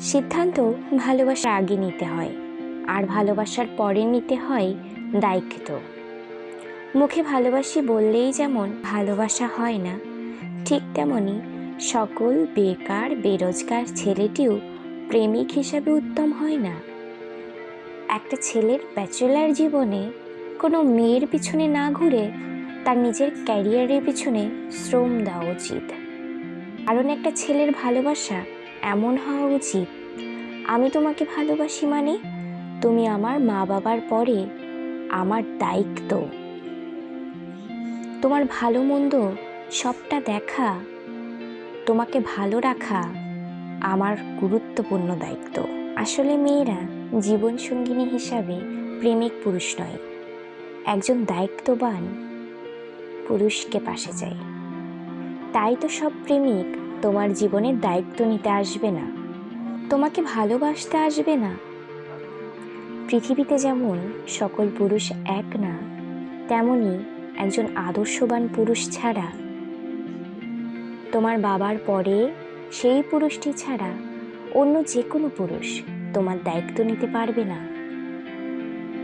সিদ্ধান্ত ভালোবাসার আগে নিতে হয়, আর ভালোবাসার পরে নিতে হয় দায়িত্ব। মুখে ভালোবাসি বললেই যেমন ভালোবাসা হয় না, ঠিক তেমনি সকল বেকার বেরোজগার ছেলেটিও প্রেমিক হিসাবে উত্তম হয় না। একটা ছেলের ব্যাচেলার জীবনে কোনো মেয়ের পিছনে না ঘুরে তার নিজের ক্যারিয়ারের পিছনে শ্রম দেওয়া উচিত। কারণ একটা ছেলের ভালোবাসা এমন হওয়া উচিত, আমি তোমাকে ভালোবাসি মানে তুমি আমার মা বাবার পরে আমার দায়িত্ব। তোমার ভালো মন্দ সবটা দেখা, তোমাকে ভালো রাখা আমার গুরুত্বপূর্ণ দায়িত্ব। আসলে মেয়েরা জীবন সঙ্গিনী হিসাবে প্রেমিক পুরুষ নয়, একজন দায়িত্ববান পুরুষকে পাশে চাই। তাই তো সব প্রেমিক তোমার জীবনের দায়িত্ব নিতে আসবে না, তোমাকে ভালোবাসতে আসবে না। পৃথিবীতে যেমন সকল পুরুষ এক না, তেমনি একজন আদর্শবান পুরুষ ছাড়া, তোমার বাবার পরে সেই পুরুষটি ছাড়া অন্য যে কোনো পুরুষ তোমার দায়িত্ব নিতে পারবে না।